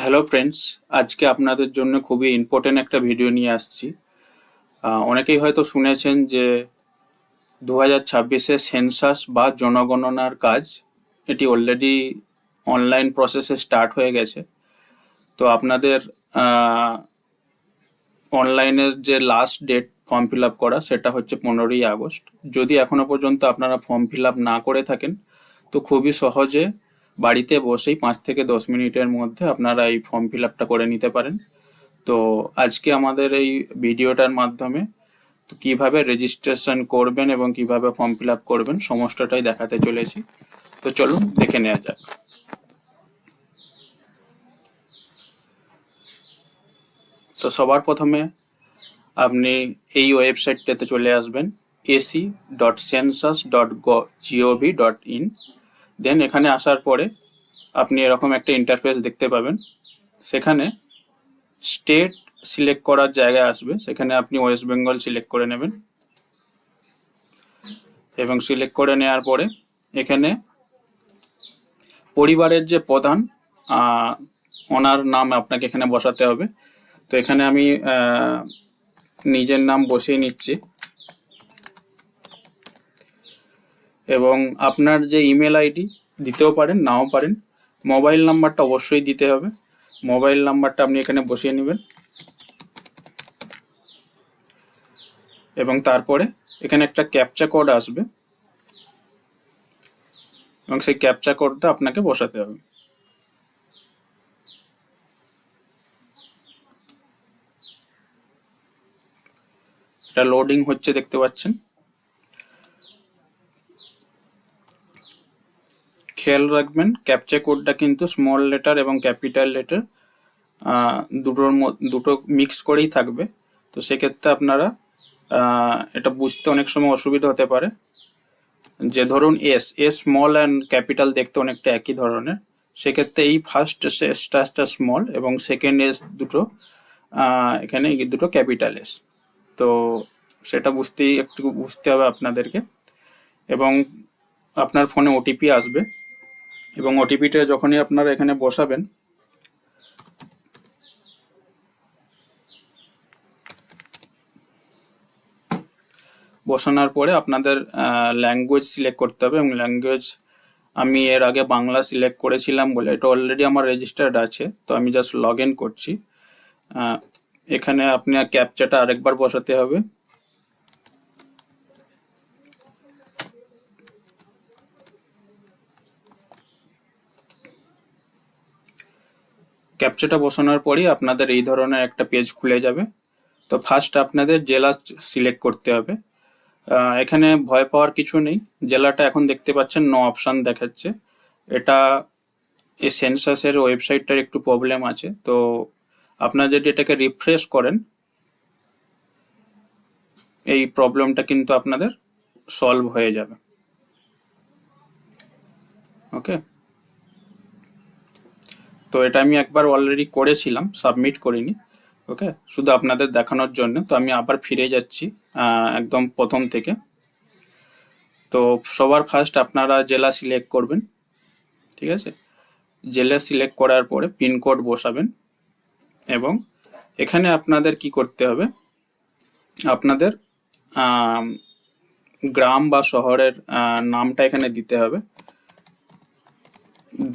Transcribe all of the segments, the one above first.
Hello friends, আজকে আপনাদের জন্য খুবই ইম্পর্টেন্ট একটা ভিডিও নিয়ে আসছি। অনেকেই হয়তো শুনেছেন যে 2026-এ সেন্সাস বা জনগণনার কাজ এটি অলরেডি অনলাইন প্রসেসে স্টার্ট হয়ে গেছে। তো আপনাদের অনলাইনের যে last date form fill up করা সেটা হচ্ছে 15ই আগস্ট। যদি এখনো পর্যন্ত আপনারা ফর্ম ফিল আপ না করে থাকেন তো খুবই সহজে বাড়িতে বসেই 5 থেকে 10 মিনিটের মধ্যে আপনারা এই ফর্ম ফিল আপটা করে নিতে পারেন। তো আজকে আমাদের এই ভিডিওটার মাধ্যমে তো কিভাবে রেজিস্ট্রেশন করবেন এবং কিভাবে ফর্ম ফিল আপ করবেন সমস্তটাই দেখাতে চলেছি। তো চলুন দেখে নেওয়া যাক। তো সবার প্রথমে আপনি এই ওয়েবসাইটটাতে চলে আসবেন ac.census.gov.in। দেন এখানে আসার পরে আপনি এরকম একটা ইন্টারফেস দেখতে পাবেন। সেখানে স্টেট সিলেক্ট করার জায়গায় আসবে, সেখানে আপনি ওয়েস্ট বেঙ্গল সিলেক্ট করে নেবেন এবং সিলেক্ট করে নেওয়ার পরে এখানে পরিবারের যে প্রধান ওনার নাম আপনাকে এখানে বসাতে হবে। তো এখানে আমি নিজের নাম বসিয়ে নিচ্ছি এবং আপনার যে ইমেল আইডি দিতেও পারেন, নাও পারেন। মোবাইল নাম্বারটা অবশ্যই দিতে হবে। মোবাইল নাম্বারটা আপনি এখানে বসিয়ে নেবেন এবং তারপরে এখানে একটা ক্যাপচা কোড আসবে এবং সেই ক্যাপচা কোডটা আপনাকে বসাতে হবে। এটা লোডিং হচ্ছে, দেখতে পাচ্ছেন। খেয়াল রাখবেন ক্যাপচা কোডটা কিন্তু স্মল লেটার এবং ক্যাপিটাল লেটার দুটো মিক্স করেই থাকবে। তো সেক্ষেত্রে আপনারা এটা বুঝতে অনেক সময় অসুবিধা হতে পারে। যে ধরুন এস স্মল অ্যান্ড ক্যাপিটাল দেখতে অনেকটা একই ধরনের, সেক্ষেত্রে এই ফার্স্ট এসটা স্মল এবং সেকেন্ড এস দুটো এখানে এই দুটো ক্যাপিটাল এস। তো সেটা একটু বুঝতে হবে আপনাদেরকে। এবং আপনার ফোনে ওটিপি আসবে এবং ওটিপিটা যখনই আপনারা এখানে বসাবেন বসানোর পরে আপনাদের ল্যাঙ্গুয়েজ সিলেক্ট করতে হবে এবং ল্যাঙ্গুয়েজ আমি এর আগে বাংলা সিলেক্ট করেছিলাম বলে এটা অলরেডি আমার রেজিস্টার্ড আছে। তো আমি জাস্ট লগ ইন করছি। এখানে আপনার ক্যাপচাটা আরেকবার বসাতে হবে। ক্যাপচাটা বসানোর পরেই আপনাদের এই ধরনের একটা পেজ খুলে যাবে। তো ফার্স্ট আপনাদের জেলা সিলেক্ট করতে হবে। এখানে ভয় পাওয়ার কিছু নেই। জেলাটা এখন দেখতে পাচ্ছেন নো অপশান দেখাচ্ছে। এটা এই সেন্সাসের ওয়েবসাইটটার একটু প্রবলেম আছে। তো আপনারা যদি এটাকে রিফ্রেশ করেন এই প্রবলেমটা কিন্তু আপনাদের সলভ হয়ে যাবে। ওকে, তো এটা আমি একবার অলরেডি করেছিলাম, সাবমিট করিনি। ওকে, শুধু আপনাদের দেখানোর জন্য। তো আমি আবার ফিরে যাচ্ছি একদম প্রথম থেকে। তো সবার ফার্স্ট আপনারা জেলা সিলেক্ট করবেন, ঠিক আছে। জেলা সিলেক্ট করার পরে পিনকোড বসাবেন এবং এখানে আপনাদের কি করতে হবে, আপনাদের গ্রাম বা শহরের নামটা এখানে দিতে হবে।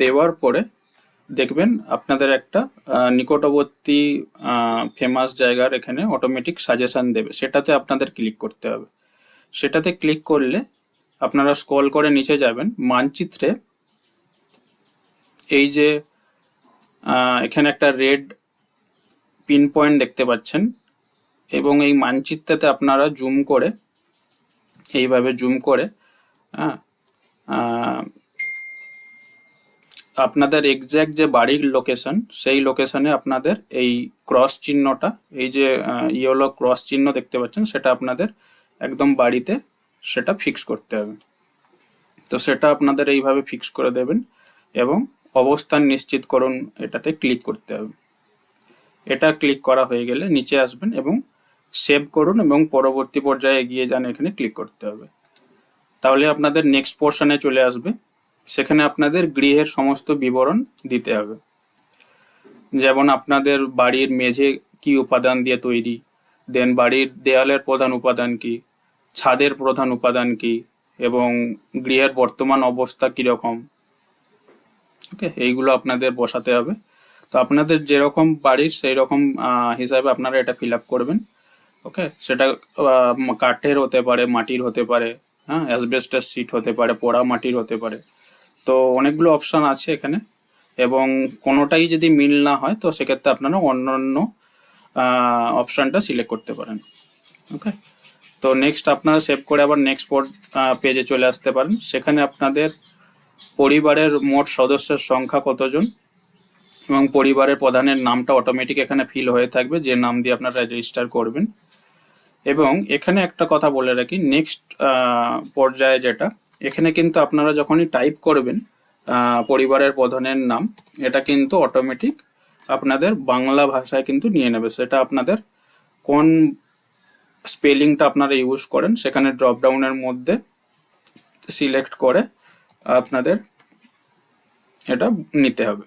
দেওয়ার পরে দেখবেন আপনাদের একটা নিকটবর্তী ফেমাস জায়গার এখানে অটোমেটিক সাজেশন দেবে, সেটাতে আপনাদের ক্লিক করতে হবে। সেটাতে ক্লিক করলে আপনারা স্ক্রল করে নিচে যাবেন। মানচিত্রে এই যে এখানে একটা রেড পিন পয়েন্ট দেখতে পাচ্ছেন এবং এই মানচিত্রতে আপনারা জুম করে এইভাবে জুম করে আপনাদের এক্স্যাক্ট যে বাড়ির লোকেশন সেই লোকেশনে আপনাদের এই ক্রস চিহ্নটা, এই যে ইয়েলো ক্রস চিহ্ন দেখতে পাচ্ছেন, সেটা আপনাদের একদম বাড়িতে সেটা ফিক্স করতে হবে। তো সেটা আপনাদের এইভাবে ফিক্স করে দেবেন এবং অবস্থান নিশ্চিত করুন এটাতে ক্লিক করতে হবে। এটা ক্লিক করা হয়ে গেলে নিচে আসবেন এবং সেভ করুন এবং পরবর্তী পর্যায়ে এগিয়ে যান, এখানে ক্লিক করতে হবে। তাহলে আপনাদের নেক্সট পোর্শনে চলে আসবে। সেখানে আপনাদের গৃহের সমস্ত বিবরণ দিতে হবে। যেমন আপনাদের বাড়ির মেঝে কি উপাদান দিয়ে তৈরি, দেন বাড়ির দেয়ালের প্রধান উপাদান কি, ছাদের প্রধান উপাদান কি, এবং গৃহের বর্তমান অবস্থা কিরকম। ওকে, এইগুলো আপনাদের বসাতে হবে। তো আপনাদের যেরকম বাড়ির সেই রকম হিসাবে আপনারা এটা ফিল আপ করবেন। ওকে, সেটা কাঠের হতে পারে, মাটির হতে পারে, হ্যাঁ, অ্যাসবেস্টাস সিট হতে পারে, পোড়া মাটির হতে পারে। তো অনেকগুলো অপশান আছে এখানে, এবং কোনোটাই যদি মিল না হয় তো সেক্ষেত্রে আপনারা অন্য অপশানটা সিলেক্ট করতে পারেন। ওকে, তো নেক্সট আপনারা সেভ করে আবার নেক্সট পেজে চলে আসতে পারেন। সেখানে আপনাদের পরিবারের মোট সদস্যের সংখ্যা কতজন এবং পরিবারের প্রধানের নামটা অটোমেটিক এখানে ফিল হয়ে থাকবে, যে নাম দিয়ে আপনারা রেজিস্টার করবেন। এবং এখানে একটা কথা বলে রাখি, নেক্সট পর্যায়ে যেটা, এখানে কিন্তু আপনারা যখনই টাইপ করবেন পরিবারের প্রধানের নাম, এটা কিন্তু অটোমেটিক আপনাদের বাংলা ভাষায় কিন্তু নিয়ে নেবে। সেটা আপনাদের কোন স্পেলিংটা আপনারা ইউজ করেন সেখানে ড্রপডাউনের মধ্যে সিলেক্ট করে আপনাদের এটা নিতে হবে।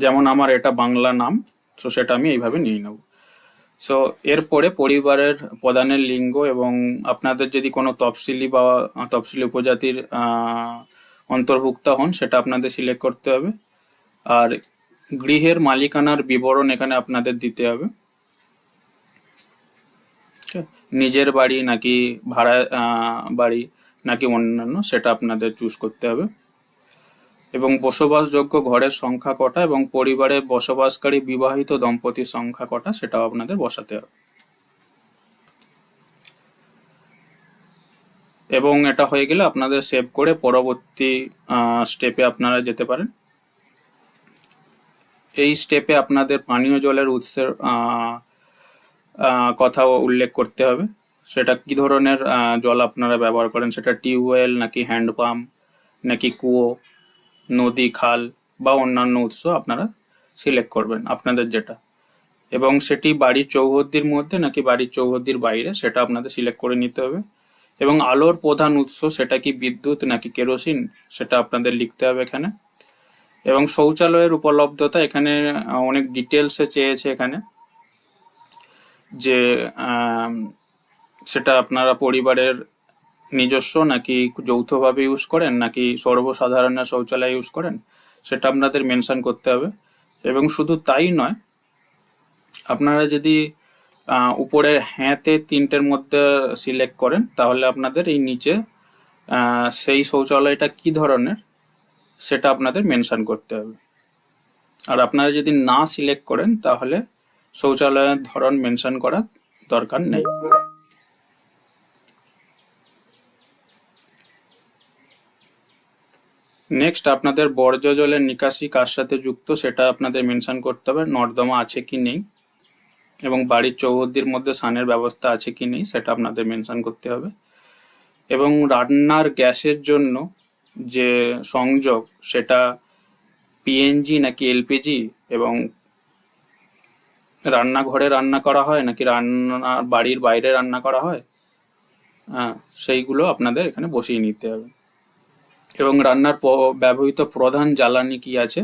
যেমন আমার এটা বাংলা নাম, তো সেটা আমি এইভাবে নিয়ে নেব। সো এরপরে পরিবারের প্রধানের লিঙ্গ এবং আপনাদের যদি কোনো তফসিলি বা তফসিলি উপজাতির অন্তর্ভুক্ত হন সেটা আপনাদের সিলেক্ট করতে হবে। আর গৃহের মালিকানার বিবরণ এখানে আপনাদের দিতে হবে। নিজের বাড়ি নাকি ভাড়া বাড়ি নাকি অন্যান্য, সেটা আপনাদের চুজ করতে হবে। এবং বসবাসযোগ্য ঘরের সংখ্যা কটা এবং পরিবারে বসবাসকারী বিবাহিত দম্পতির সংখ্যা কটা, সেটাও আপনাদের বসাতে হবে। এবং এটা হয়ে গেলে আপনাদের সেভ করে পরবর্তী স্টেপে আপনারা যেতে পারেন। এই স্টেপে আপনাদের পানীয় জলের উৎসের কথাও উল্লেখ করতে হবে। সেটা কি ধরনের জল আপনারা ব্যবহার করেন, সেটা টিউবওয়েল নাকি হ্যান্ড পাম্প নাকি কুয়ো, নদী, খাল বা অন্যান্য উৎস আপনারা সিলেক্ট করবেন আপনাদের যেটা। এবং সেটি বাড়ির চৌহদ্দির মধ্যে নাকি বাড়ির চৌহদ্দির বাইরে, সেটা আপনাদের সিলেক্ট করে নিতে হবে। এবং আলোর প্রধান উৎস সেটা কি বিদ্যুৎ নাকি কেরোসিন, সেটা আপনাদের লিখতে হবে এখানে। এবং শৌচালয়ের উপলব্ধতা এখানে অনেক ডিটেলসে চেয়েছে এখানে, যে সেটা আপনারা পরিবারের নিজস্ব নাকি যৌথভাবে ইউজ করেন নাকি সর্বসাধারণের শৌচালয় ইউজ করেন, সেটা আপনাদের মেনশন করতে হবে। এবং শুধু তাই নয়, আপনারা যদি উপরের হ্যাঁতে তিনটের মধ্যে সিলেক্ট করেন তাহলে আপনাদের এই নিচে সেই শৌচালয়টা কি ধরনের সেটা আপনাদের মেনশন করতে হবে। আর আপনারা যদি না সিলেক্ট করেন তাহলে শৌচালয়ের ধরন মেনশন করার দরকার নেই। নেক্সট আপনাদের বর্জ্য জলের নিকাশি কার সাথে যুক্ত সেটা আপনাদের মেনশন করতে হবে, নর্দমা আছে কি নেই, এবং বাড়ির চৌহদ্দির মধ্যে স্নানের ব্যবস্থা আছে কি নেই সেটা আপনাদের মেনশন করতে হবে। এবং রান্নার গ্যাসের জন্য যে সংযোগ সেটা পিএনজি নাকি এলপিজি, এবং রান্নাঘরে রান্না করা হয় নাকি বাড়ির বাইরে রান্না করা হয়, হ্যাঁ, সেইগুলো আপনাদের এখানে বসিয়ে নিতে হবে। এবং রান্নার ব্যবহৃত প্রধান জ্বালানি কি আছে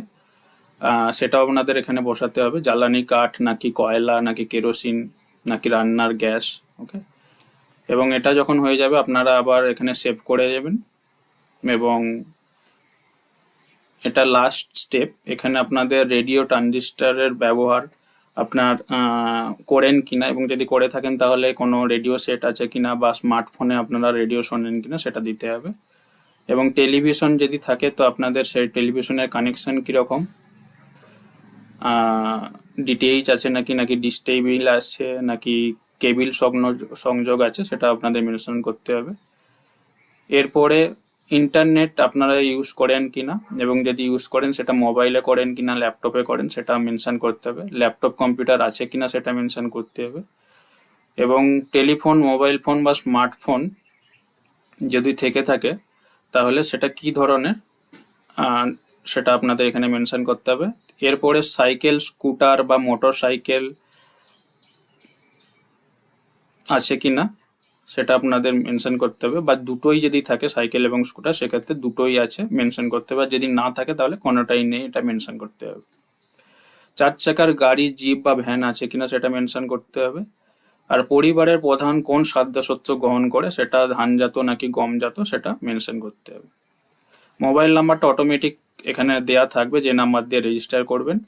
সেটাও আপনাদের এখানে বসাতে হবে, জ্বালানি কাঠ নাকি কয়লা নাকি কেরোসিন নাকি রান্নার গ্যাস। ওকে, এবং এটা যখন হয়ে যাবে আপনারা আবার এখানে সেভ করে যাবেন। এবং এটা লাস্ট স্টেপ, এখানে আপনাদের রেডিও ট্রানজিস্টারের ব্যবহার আপনার করেন কিনা, এবং যদি করে থাকেন তাহলে কোনো রেডিও সেট আছে কিনা বা স্মার্টফোনে আপনারা রেডিও শোনেন কিনা সেটা দিতে হবে। এবং টেলিভিশন যদি থাকে তো আপনাদের সেই টেলিভিশনের কানেকশন কীরকম, ডিটিএইচ আছে নাকি নাকি ডিশ টেবিল আছে নাকি কেবিল সংযোগ আছে, সেটা আপনাদের মেনশন করতে হবে। এরপরে ইন্টারনেট আপনারা ইউজ করেন কিনা, এবং যদি ইউজ করেন সেটা মোবাইলে করেন কিনা ল্যাপটপে করেন সেটা মেনশন করতে হবে। ল্যাপটপ কম্পিউটার আছে কিনা সেটা মেনশন করতে হবে। এবং টেলিফোন, মোবাইল ফোন বা স্মার্টফোন যদি থেকে থাকে তাহলে সেটা কি ধরনের সেটা আপনাদের এখানে মেনশন করতে হবে। এরপরে সাইকেল, স্কুটার বা মোটর সাইকেল আছে কিনা সেটা আপনাদের মেনশন করতে হবে, বা দুটোই যদি থাকে সাইকেল এবং স্কুটার সেক্ষেত্রে দুটোই আছে মেনশন করতে হবে, যদি না থাকে তাহলে কোনোটাই নেই এটা মেনশন করতে হবে। 4 চাকার গাড়ি, জিপ বা ভ্যান আছে কিনা সেটা মেনশন করতে হবে। আর পরিবারের প্রধান কোন খাদ্যশস্য গ্রহণ করে, সেটা ধানজাত নাকি গমজাত সেটা মেনশন করতে হবে। মোবাইল নাম্বারটা অটোমেটিক এখানে দেয়া থাকবে, যে নাম্বার দিয়ে রেজিস্টার করবেন,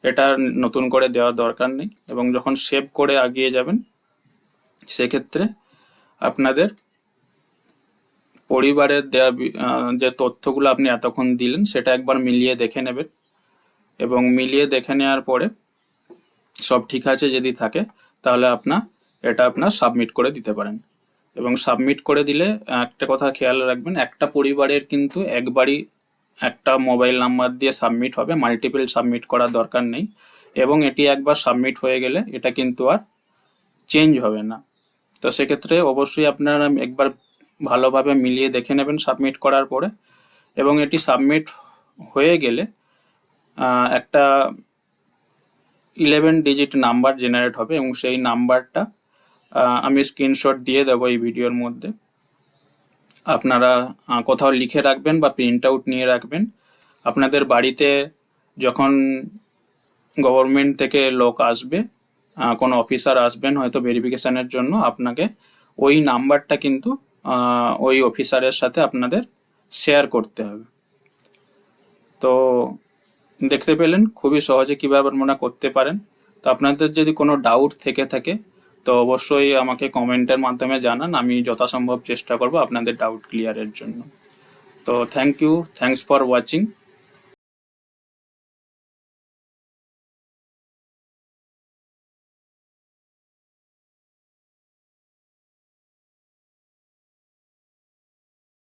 এটা নতুন করে দেওয়ার দরকার নেই। এবং যখন সেভ করে এগিয়ে যাবেন, সেক্ষেত্রে আপনাদের পরিবারের দেয়া যে তথ্যগুলো আপনি এতক্ষণ দিলেন সেটা একবার মিলিয়ে দেখে নেবেন, এবং মিলিয়ে দেখে নেওয়ার পরে সব ঠিক আছে যদি থাকে, তাহলে আপনার সাবমিট করে দিতে পারেন। এবং সাবমিট করে দিলে একটা কথা খেয়াল রাখবেন, একটা পরিবারের কিন্তু একবারই একটা মোবাইল নাম্বার দিয়ে সাবমিট হবে, মাল্টিপল সাবমিট করার দরকার নেই। এবং এটি একবার সাবমিট হয়ে গেলে এটা কিন্তু আর চেঞ্জ হবে না। তো সেক্ষেত্রে অবশ্যই আপনারা একবার ভালোভাবে মিলিয়ে দেখে নেবেন সাবমিট করার পরে। এবং এটি সাবমিট হয়ে গেলে একটা 11 ডিজিট নাম্বার জেনারেট হবে, এবং সেই নাম্বারটা আমি স্ক্রিনশট দিয়ে দেবো এই ভিডিওর মধ্যে। আপনারা কোথাও লিখে রাখবেন বা প্রিন্ট আউট নিয়ে রাখবেন। আপনাদের বাড়িতে যখন গভর্নমেন্ট থেকে লোক আসবে, কোনো অফিসার আসবেন হয়তো ভেরিফিকেশানের জন্য, আপনাকে ওই নাম্বারটা কিন্তু ওই অফিসারের সাথে আপনাদের শেয়ার করতে হবে। তো দেখতে পেলেন খুবই সহজে কীভাবে আপনারা করতে পারেন। তো আপনাদের যদি কোনো ডাউট থেকে থাকে তো অবশ্যই আমাকে কমেন্টের মাধ্যমে জানান, আমি যথাসম্ভব চেষ্টা করব আপনাদের ডাউট ক্লিয়ারের জন্য। তো thank you, thanks for watching.